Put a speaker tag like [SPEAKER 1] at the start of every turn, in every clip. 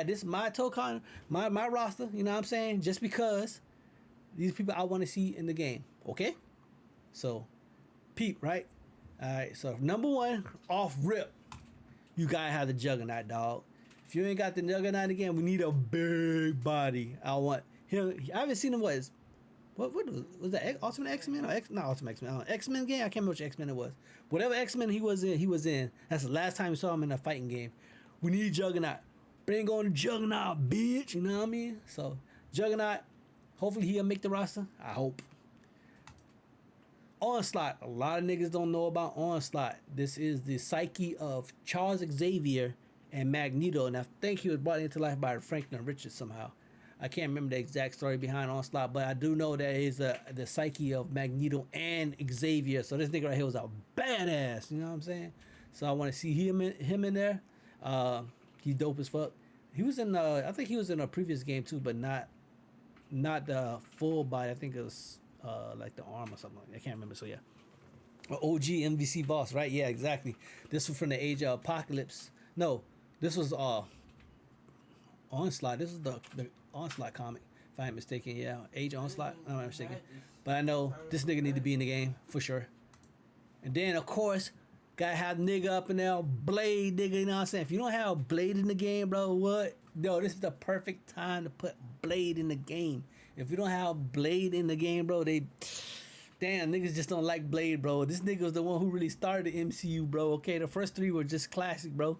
[SPEAKER 1] This is my Tokon, my roster. You know what I'm saying? Just because these people I want to see in the game. Okay, so peep, right? All right. So number one, off rip, you gotta have the Juggernaut, dog. If you ain't got the Juggernaut again, we need a big body. I want him. I haven't seen him. What was that? Ultimate X-Men or not Ultimate X-Men? X-Men game. I can't remember which X-Men it was. Whatever X-Men he was in, he was in. That's the last time we saw him in a fighting game. We need Juggernaut. Bring on the Juggernaut, bitch. You know what I mean? So Juggernaut. Hopefully he'll make the roster. I hope. Onslaught. A lot of niggas don't know about Onslaught. This is the psyche of Charles Xavier and Magneto, and I think he was brought into life by Franklin Richards somehow. I can't remember the exact story behind Onslaught, but I do know that he's the psyche of Magneto and Xavier. So this nigga right here was a badass. You know what I'm saying? So I want to see him in there. He's dope as fuck. He was in I think he was in a previous game too, but not the full body. I think it was like the arm or something like that. I can't remember. So yeah, OG MVC boss, right? Yeah, exactly. This was from the Age of Apocalypse. No, this was Onslaught. This is the Onslaught comic, if I ain't mistaken. Yeah, Age of Onslaught. I'm not mistaken. But I know this nigga need to be in the game for sure. And then of course, gotta have nigga up in there, Blade nigga. You know what I'm saying? If you don't have Blade in the game, bro, what? No, this is the perfect time to put Blade in the game. If you don't have Blade in the game, bro, damn, niggas just don't like Blade, bro. This nigga was the one who really started the MCU, bro. Okay, the first three were just classic, bro.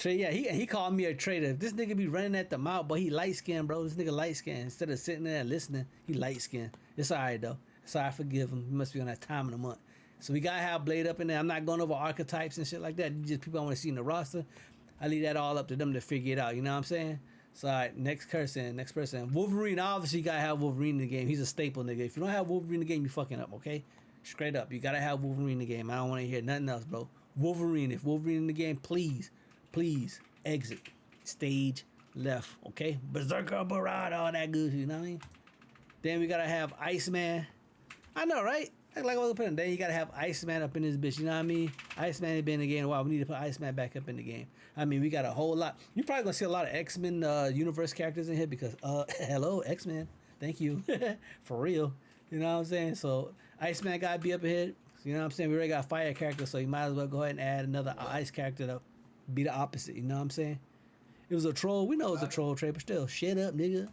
[SPEAKER 1] Yeah, he called me a traitor. If this nigga be running at the mouth, but he light skinned, bro. This nigga light skinned. Instead of sitting there and listening, he light skinned. It's alright though. It's alright, forgive him. He must be on that time of the month. So we gotta have Blade up in there. I'm not going over archetypes and shit like that. Just people I want to see in the roster. I leave that all up to them to figure it out. You know what I'm saying? So alright, next person. Wolverine. Obviously, you gotta have Wolverine in the game. He's a staple, nigga. If you don't have Wolverine in the game, you fucking up. Okay, straight up. You gotta have Wolverine in the game. I don't want to hear nothing else, bro. Wolverine. If Wolverine in the game, please exit stage left. Okay, Berserker Barada, all that good. You know what I mean? Then we gotta have Iceman. I know, right? Like I was putting. Then you gotta have Iceman up in this bitch. You know what I mean? Iceman has been in the game in a while. We need to put Iceman back up in the game. I mean, we got a whole lot. You're probably gonna see a lot of X-Men universe characters in here because hello X-Men. Thank you for real. You know what I'm saying? So Iceman gotta be up ahead. You know what I'm saying? We already got fire character, so you might as well go ahead and add another ice character to be the opposite. You know what I'm saying? It was a troll. We know it was a troll trade, but still, shut up, nigga.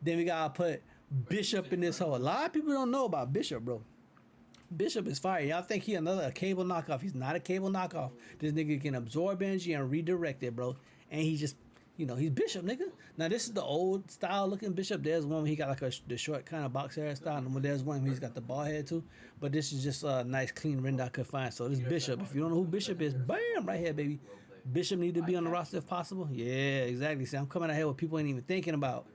[SPEAKER 1] Then we gotta put Bishop in this hole. A lot of people don't know about Bishop, bro. Bishop is fire. Y'all think he a cable knockoff. He's not a cable knockoff. This nigga can absorb energy and redirect it, bro. And he just, he's Bishop, nigga. Now, this is the old style looking Bishop. There's one where he got like the short kind of box hairstyle. And there's one where he's got the bald head too. But this is just a nice, clean render I could find. So this Bishop, if you don't know who Bishop is, bam, right here, baby. Bishop need to be on the roster if possible. Yeah, exactly. See, I'm coming out here with people ain't even thinking about.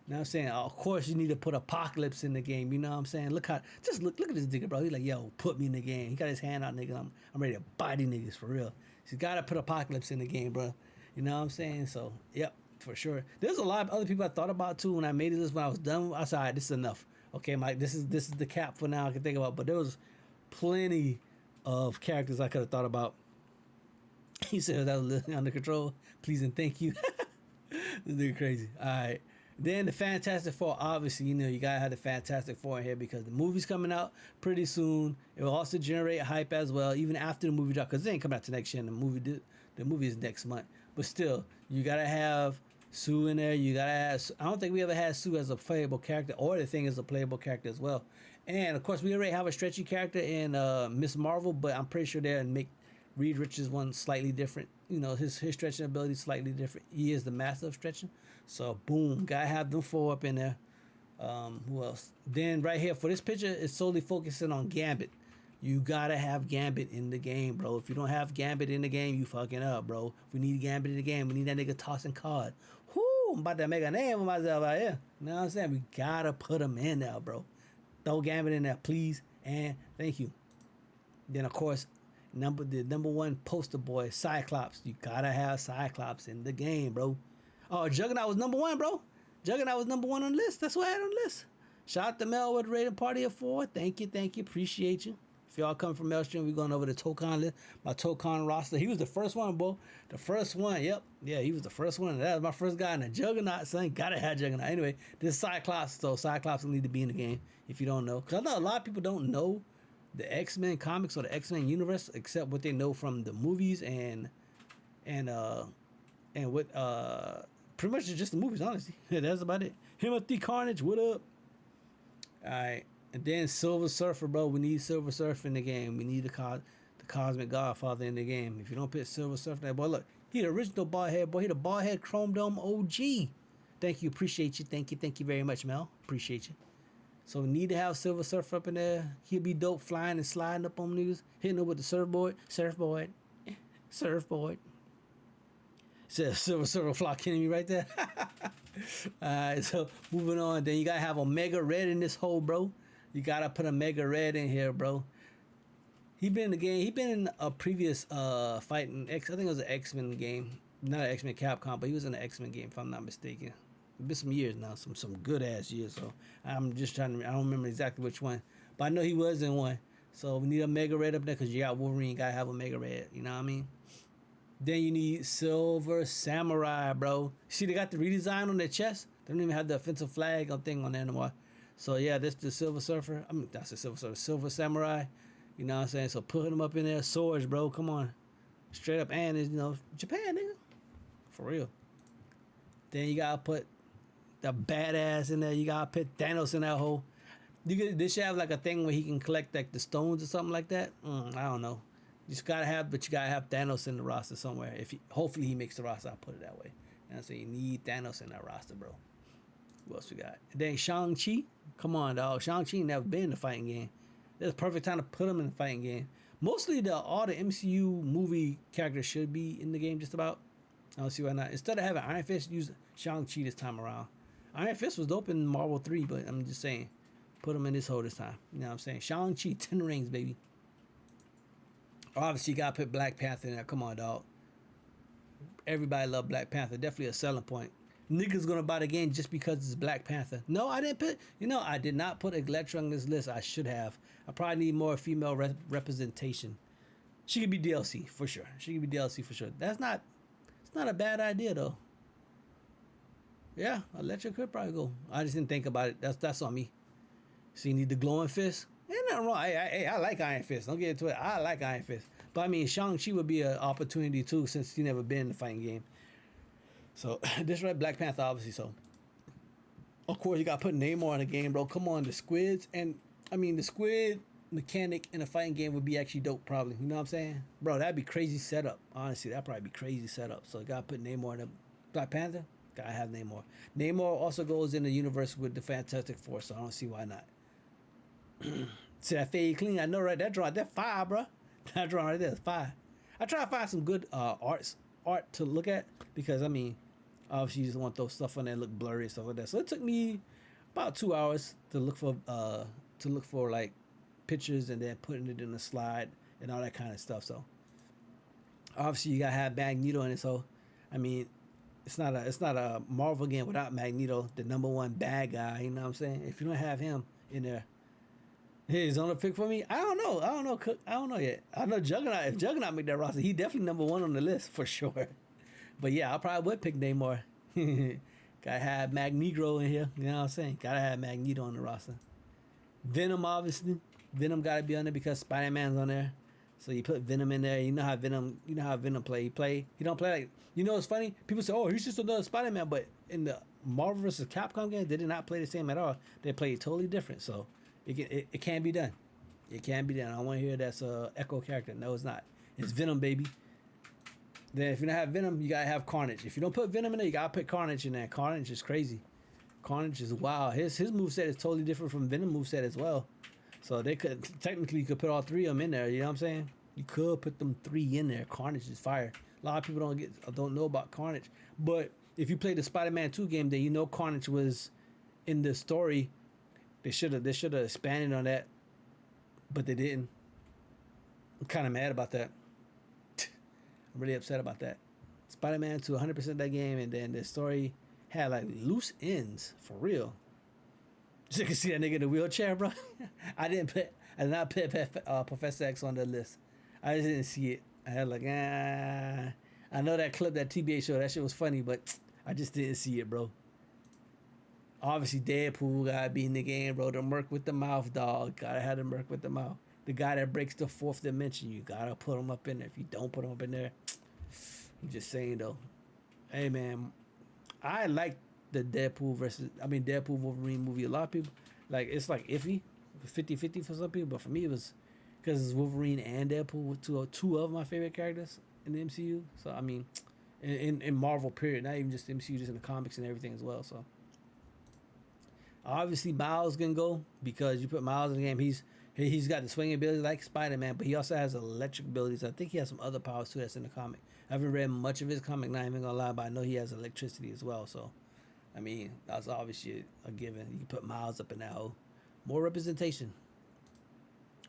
[SPEAKER 1] You know what I'm saying? Of course, you need to put Apocalypse in the game. You know what I'm saying? Look at this nigga, bro. He's like, yo, put me in the game. He got his hand out, nigga. I'm ready to body niggas for real. So you gotta put Apocalypse in the game, bro. You know what I'm saying? So, yep, for sure. There's a lot of other people I thought about too when I made this. When I was done, I said, all right, this is enough. Okay, Mike, this is the cap for now I can think about. But there was plenty of characters I could have thought about. He said that was under control. Please and thank you. This nigga crazy. All right. Then the Fantastic Four, obviously, you gotta have the Fantastic Four in here because the movie's coming out pretty soon. It will also generate hype as well, even after the movie drop, because it ain't coming out to next year. And the movie is next month. But still, you gotta have Sue in there. You gotta have. I don't think we ever had Sue as a playable character, or the Thing is a playable character as well. And of course, we already have a stretchy character in Miss Marvel, but I'm pretty sure they'll make Reed Richards one slightly different. His stretching ability is slightly different. He is the master of stretching. So boom, gotta have them four up in there. Who else? Then right here for this picture, it's solely focusing on Gambit. You gotta have Gambit in the game, bro. If you don't have Gambit in the game, you fucking up, bro. If we need Gambit in the game, we need that nigga tossing card. Whoo, I'm about to make a name of myself out here. You know what I'm saying? We gotta put him in there, bro. Throw Gambit in there, please, and thank you. Then of course, the number one poster boy, Cyclops. You gotta have Cyclops in the game, bro. Oh, Juggernaut was number one, bro. Juggernaut was number one on the list. That's what I had on the list. Shout out to Mel with the rated party of 4. Thank you. Appreciate you. If y'all come from Maelstrom, we going over to Tokon, my Tokon roster. He was the first one, bro. The first one, yep. Yeah, he was the first one. That was my first guy in the Juggernaut, son. Gotta have Juggernaut. Anyway, this is Cyclops, so Cyclops will need to be in the game if you don't know. Because I know a lot of people don't know the X-Men comics or the X-Men universe except what they know from the movies and what pretty much just the movies, honestly. That's about it. Timothy Carnage, what up? Alright. And then Silver Surfer, bro. We need Silver Surfer in the game. We need the Cosmic Godfather in the game. If you don't put Silver Surfer there, boy, look, he the original bald head, boy. He the bald head Chrome Dome OG. Thank you, appreciate you. Thank you very much, Mel. Appreciate you. So we need to have Silver Surfer up in there. He'll be dope flying and sliding up on niggas, hitting them with the surfboard. Says Silver Surfer Flock kidding me right there. Alright, so moving on. Then you gotta have Omega Red in this hole, bro. You gotta put Omega Red in here, bro. He been in the game. He been in a previous fighting X. I think it was an X-Men game, not an X-Men Capcom, but he was in an X-Men game if I'm not mistaken. It's been some years now, some good ass years. So I'm just trying to. I don't remember exactly which one, but I know he was in one. So we need Omega Red up there because you got Wolverine. You gotta have Omega Red. You know what I mean? Then you need Silver Samurai, bro. See, they got the redesign on their chest. They don't even have the offensive flag or thing on there anymore. So yeah, this the Silver Surfer. I mean, that's the Silver Surfer. Silver Samurai. You know what I'm saying? So put him up in there. Swords, bro. Come on. Straight up. And, you know, Japan, nigga. For real. Then you gotta put the badass in there. You gotta put Thanos in that hole. They should have like a thing where he can collect like the stones or something like that. I don't know. You just gotta have Thanos in the roster somewhere. Hopefully he makes the roster. I'll put it that way. And so you need Thanos in that roster, bro. What else we got? And then Shang-Chi. Come on, dog. Shang-Chi never been in the fighting game. That's the perfect time to put him in the fighting game. Mostly all the MCU movie characters should be in the game just about. I don't see why not. Instead of having Iron Fist, use Shang-Chi this time around. Iron Fist was dope in Marvel 3, but I'm just saying, put him in this hole this time. You know what I'm saying? Shang-Chi, 10 rings, baby. Obviously, you got to put Black Panther in there. Come on, dog. Everybody love Black Panther. Definitely a selling point. Niggas gonna buy the game just because it's Black Panther. No, I didn't put. I did not put Electra on this list. I should have. I probably need more female representation. She could be DLC for sure. It's not a bad idea though. Yeah, Electra could probably go. I just didn't think about it. That's on me. So you need the glowing fist. Ain't nothing wrong. I like Iron Fist. Don't get into it. I like Iron Fist. But I mean, Shang-Chi would be an opportunity too, since he never been in the fighting game. So this right, Black Panther, obviously. So of course you got to put Namor in the game, bro. Come on, the squids, and I mean the squid mechanic in a fighting game would be actually dope, probably. You know what I'm saying, bro? That'd be crazy setup. Honestly, that'd probably be crazy setup. So you got to put Namor in the Black Panther. Gotta have Namor. Namor also goes in the universe with the Fantastic Four, so I don't see why not. See that fade clean? I know, right? That drawing, that fire, bro. That drawing right there is fire. I try to find some good art to look at because I mean, obviously you just want those stuff on there look blurry and stuff like that. So it took me about 2 hours to look for like pictures and then putting it in a slide and all that kind of stuff. So obviously you gotta have Magneto in it. So I mean, it's not a Marvel game without Magneto, the number one bad guy. You know what I'm saying? If you don't have him in there. He's on the pick for me. I don't know, Cook. I don't know yet. I know Juggernaut. If Juggernaut make that roster, he definitely number one on the list for sure. But yeah, I probably would pick Namor. Gotta have Magneto in here. You know what I'm saying? Gotta have Magneto on the roster. Venom, obviously. Venom gotta be on there because Spider-Man's on there. So you put Venom in there. You know how Venom play. He don't play like. You know what's funny? People say, "Oh, he's just another Spider-Man," but in the Marvel vs. Capcom game, they did not play the same at all. They played totally different. So. It can be done. It can be done. I don't want to hear that's a Echo character. No, it's not. It's Venom, baby. Then if you don't have Venom, you gotta have Carnage. If you don't put Venom in there, you gotta put Carnage in there. Carnage is crazy. Carnage is wild. His moveset is totally different from Venom moveset as well. So they could technically you could put all three of them in there. You know what I'm saying? You could put them three in there. Carnage is fire. A lot of people don't know about Carnage. But if you play the Spider-Man 2 game, then you know Carnage was in the story. They should have expanded on that, but they didn't. I'm kind of mad about that. I'm really upset about that. Spider-Man to 100% that game, and then the story had like loose ends for real. Just you can see that nigga in the wheelchair, bro. I didn't I did not put Professor X on the list. I just didn't see it. I had like, I know that clip that TBA showed. That shit was funny, but I just didn't see it, bro. Obviously, Deadpool gotta be in the game, bro. The Merc with the mouth, dog. Gotta have the Merc with the mouth. The guy that breaks the fourth dimension, you gotta put him up in there. If you don't put him up in there, I'm just saying though. Hey man, I like the Deadpool Wolverine movie. A lot of people like it's like iffy, 50-50 for some people, but for me it was because it's Wolverine and Deadpool with two of my favorite characters in the MCU. So I mean, in Marvel period, not even just the MCU, just in the comics and everything as well. So obviously Miles can go because you put Miles in the game. He's got the swinging ability like Spider-Man, but he also has electric abilities. I think he has some other powers too that's in the comic. I haven't read much of his comic, not even gonna lie, but I know he has electricity as well. So, I mean, that's obviously a given. You can put Miles up in that hole. More representation.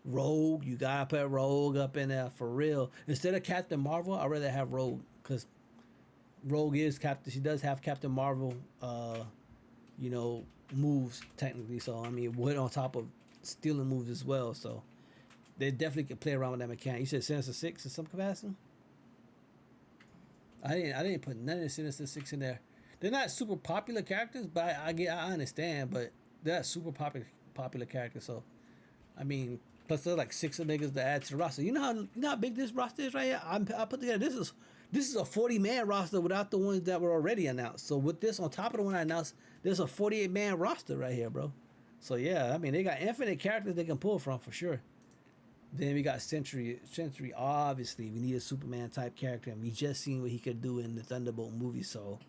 [SPEAKER 1] Rogue, you gotta put Rogue up in there for real. Instead of Captain Marvel, I'd rather have Rogue because Rogue is Captain. She does have Captain Marvel, moves technically. So I mean, wood on top of stealing moves as well. So they definitely can play around with that mechanic. You said Sinister Six in some capacity. I didn't put none of the Sinister Six in there. They're not super popular characters, but I understand. But they're not super popular characters. So I mean, plus there's like 6 niggas to add to the roster. You know how big this roster is right here. I put together this is a 40-man roster without the ones that were already announced. So with this on top of the one I announced, there's a 48-man roster right here, bro. So yeah, I mean they got infinite characters they can pull from for sure. Then we got Sentry. Sentry, obviously, we need a Superman type character, and we just seen what he could do in the Thunderbolt movie. So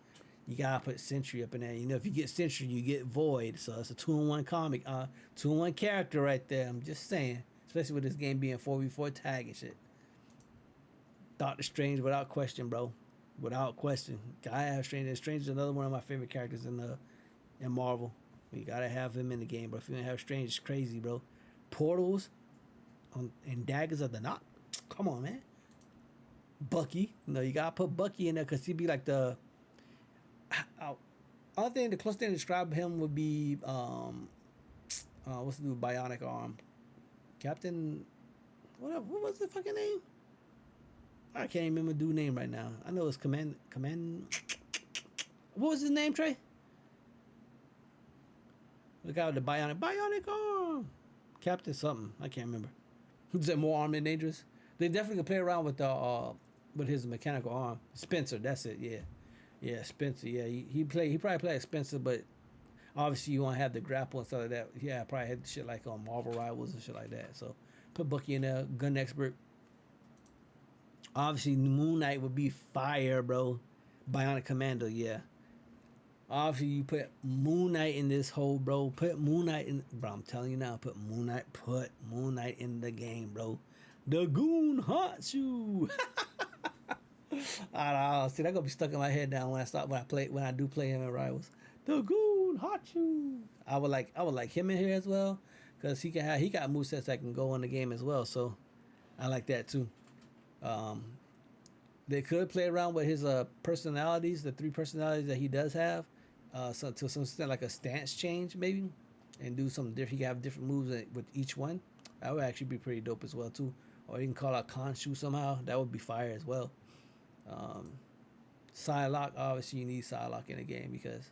[SPEAKER 1] you gotta put Sentry up in there. You know, if you get Sentry, you get Void. So it's a 2-in-1 comic, 2-in-1 character right there. I'm just saying, especially with this game being 4v4 tag and shit. Doctor Strange, without question, bro. Without question, gotta have Strange. Strange is another one of my favorite characters in Marvel. You gotta have him in the game, bro. If you don't have Strange, it's crazy, bro. Portals and Daggers of the Knot. Come on, man. Bucky. You gotta put Bucky in there because he'd be like the. I think the closest thing to describe him would be what's the dude Bionic Arm? Captain. What was the fucking name? I can't remember the dude's name right now. I know it's Command. What was his name, Trey? Look out, the Bionic Arm. Captain something. I can't remember. Is that more armed and dangerous? They definitely can play around with his mechanical arm. Spencer, that's it. Yeah, Spencer. Yeah, he probably played like Spencer, but obviously you want to have the grapple and stuff like that. Yeah, probably had shit like on Marvel Rivals and shit like that. So put Bucky in there, gun expert. Obviously Moon Knight would be fire, bro. Bionic Commando, yeah. Obviously, you put Moon Knight in this hole, bro. Put Moon Knight in, bro. I'm telling you now, put Moon Knight in the game, bro. The goon haunts you. I don't know. See, that gonna be stuck in my head now when I do play him in Rivals. The goon haunts you. I would like him in here as well, cause he got movesets that can go in the game as well. So I like that too. They could play around with his personalities, the 3 personalities that he does have. So to some extent, like a stance change maybe, and do something different. He can have different moves with each one. That would actually be pretty dope as well too. Or you can call out Khonshu somehow. That would be fire as well. Psylocke, obviously you need Psylocke in the game because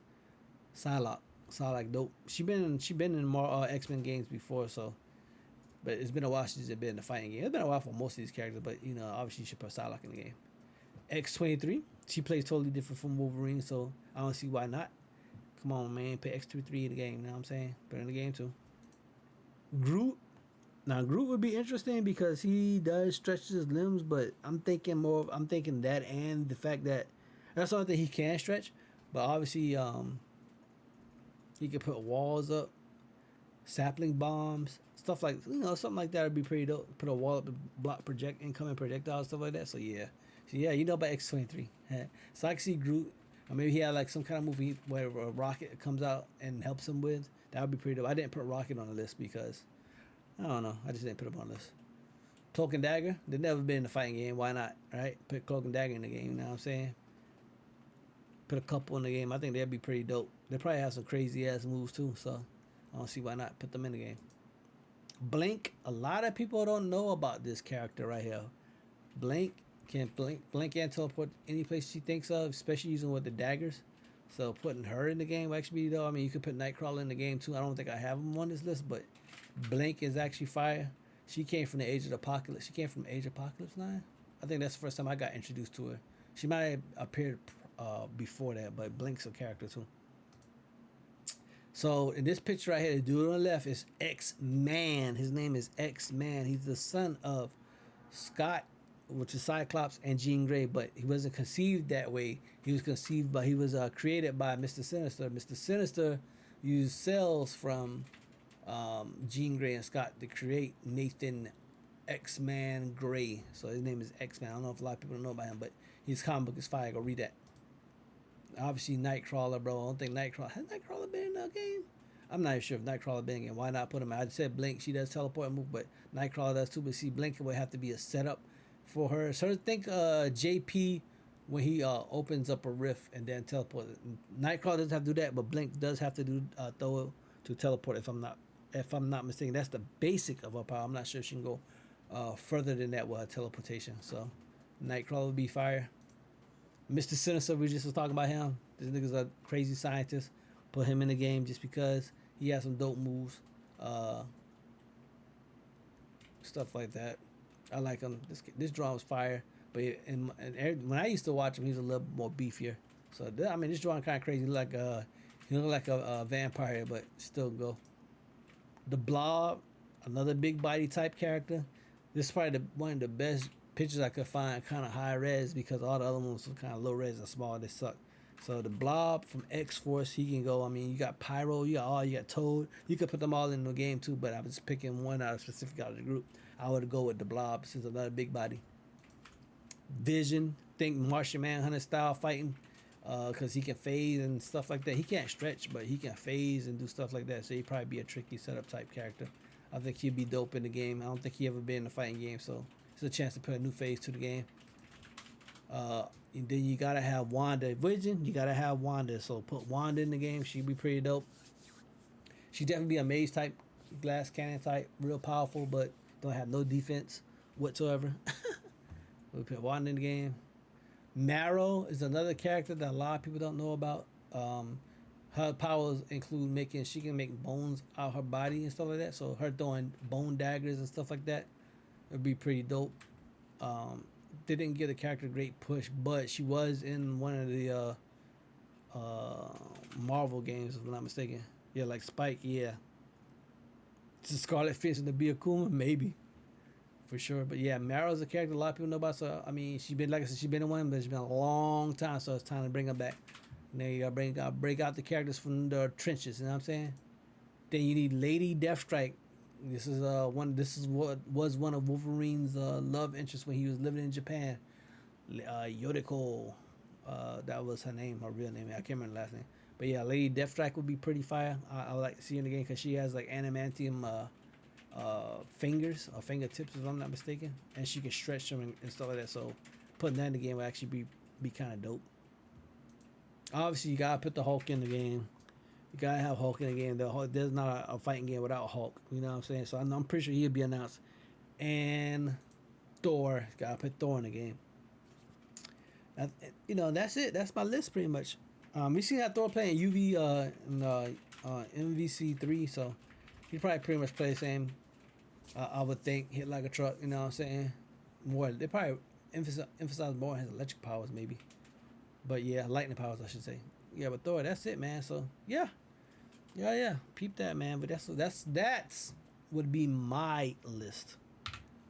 [SPEAKER 1] Psylocke dope. She been in more X-Men games before, so. But it's been a while since they've been in the fighting game. It's been a while for most of these characters, but obviously you should put Psylocke in the game. X-23, she plays totally different from Wolverine, so I don't see why not. Come on, man, put X-23 in the game. You know what I'm saying? Put it in the game too. Groot. Now Groot would be interesting because he does stretch his limbs, but I'm thinking that and the fact that that's the only thing he can stretch. But obviously, he could put walls up, sapling bombs, stuff like something like that would be pretty dope. Put a wall up and block incoming projectiles, stuff like that. So yeah, about X-23. So I can see Groot. Or maybe he had like some kind of movie where a rocket comes out and helps him with. That would be pretty dope. I didn't put Rocket on the list because I don't know. I just didn't put him on the list. Cloak and Dagger. They've never been in a fighting game. Why not? Right? Put Cloak and Dagger in the game. You know what I'm saying? Put a couple in the game. I think that'd be pretty dope. They probably have some crazy ass moves too. So I don't see why not put them in the game. Blink. A lot of people don't know about this character right here. Blink can teleport any place she thinks of, especially using with the daggers. So putting her in the game will actually be though. I mean, you could put Nightcrawler in the game too. I don't think I have him on this list, but Blink is actually fire. She came from the Age of the Apocalypse. She came from Age of Apocalypse line. I think that's the first time I got introduced to her. She might have appeared before that, but Blink's a character too. So in this picture right here, the dude on the left is X-Man. His name is X-Man. He's the son of Scott, which is Cyclops, and Jean Grey, but he wasn't conceived that way. He was conceived by, he was created by Mr. Sinister. Mr. Sinister used cells from Jean Grey and Scott to create Nathan X-Man Grey. So his name is X-Man. I don't know if a lot of people know about him, but his comic book is fire. Go read that. Obviously, Nightcrawler, bro. I don't think Nightcrawler... Has Nightcrawler been in the game? I'm not even sure if Nightcrawler been in the game. Why not put him? I just said Blink. She does teleport and move, but Nightcrawler does too. But see, Blink would have to be a setup for her. So think JP when he opens up a rift and then teleport. Nightcrawler doesn't have to do that, but Blink does have to do throw to teleport. If I'm not mistaken, that's the basic of her power. I'm not sure she can go further than that with her teleportation. So Nightcrawler would be fire. Mr. Sinister, we just was talking about him. This nigga's a crazy scientist. Put him in the game just because he has some dope moves. Stuff like that. I like him. This drawing was fire. But when I used to watch him, he was a little more beefier. So, I mean, this drawing kind of crazy. He looked like a vampire, but still go. The Blob, another big body type character. This is probably one of the best pictures I could find, kind of high res, because all the other ones were kind of low res and small. They suck. So the Blob from X-Force, he can go. I mean, you got Pyro, you got Toad. You could put them all in the game too, but I was picking one out of specific out of the group. I would go with the Blob since another big body. Vision, think Martian Manhunter style fighting, because he can phase and stuff like that. He can't stretch, but he can phase and do stuff like that. So he'd probably be a tricky setup type character. I think he'd be dope in the game. I don't think he ever been in a fighting game, so it's a chance to put a new phase to the game. And then you gotta have Wanda. Vision, you gotta have Wanda. So put Wanda in the game. She'd be pretty dope. She'd definitely be a maze type, glass cannon type, real powerful, but don't have no defense whatsoever. We put Wanda in the game. Marrow is another character that a lot of people don't know about. Her powers include she can make bones out of her body and stuff like that. So her throwing bone daggers and stuff like that would be pretty dope. They didn't give the character a great push, but she was in one of the Marvel games, if I'm not mistaken. Yeah, like Spike, yeah. Does Scarlet fit into be Akuma? Maybe. For sure. But yeah, Marrow's a character a lot of people know about. So, I mean, she's been, like I said, she's been in one, but it's been a long time, so it's time to bring her back. And then you gotta break out the characters from the trenches, you know what I'm saying? Then you need Lady Deathstrike. This is what was one of Wolverine's love interests when he was living in Japan. Yodiko, that was her name, her real name. I can't remember the last name. But yeah, Lady Deathstrike would be pretty fire. I would like to see her in the game because she has like adamantium fingers or fingertips, if I'm not mistaken, and she can stretch them and stuff like that. So putting that in the game would actually be kind of dope. Obviously, you gotta put the Hulk in the game. You gotta have Hulk in the game. There's not a fighting game without Hulk. You know what I'm saying? So I'm pretty sure he'll be announced. And Thor, gotta put Thor in the game. That's it. That's my list pretty much. We seen that Thor playing UV in MVC3, so he probably pretty much play the same. I would think hit like a truck. You know what I'm saying? More, they probably emphasize more his electric powers maybe. But yeah, lightning powers I should say. Yeah, but Thor, that's it, man. So yeah. Peep that, man. But that's would be my list.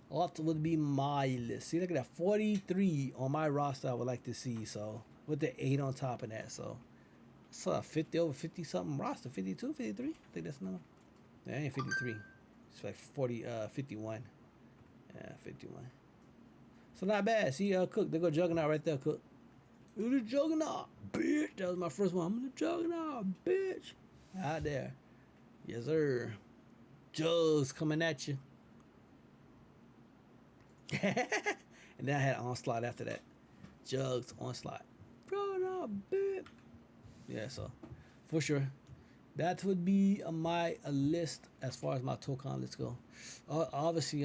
[SPEAKER 1] What would be my list? See, look at that, 43 on my roster. I would like to see. So with the 8 on top of that, so it's a 50 over 50 something roster. 52, 53. I think that's the number. That ain't 53. It's like 51. Yeah, 51. So not bad. See, Cook. They go Juggernaut right there, Cook. You're the Juggernaut, bitch. That was my first one. I'm the Juggernaut, bitch. Out there. Yes, sir. Jugs coming at you. And then I had Onslaught after that. Jugs, Onslaught. Juggernaut, bitch. Yeah, so for sure. That would be my list as far as my Tokon list go. Obviously,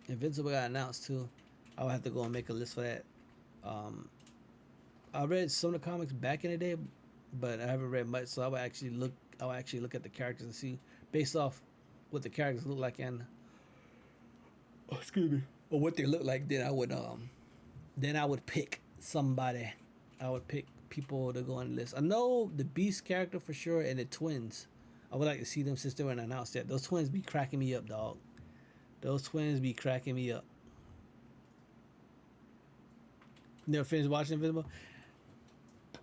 [SPEAKER 1] Invincible got announced too. I would have to go and make a list for that. Um, I read some of the comics back in the day, but I haven't read much, so I would actually look. I would actually look at the characters and see based off what the characters look like and excuse me, or what they look like. Then I would pick somebody. I would pick people to go on the list. I know the Beast character for sure and the twins. I would like to see them since they were announced that. Those twins be cracking me up, dog. Those twins be cracking me up. Never finished watching Invincible?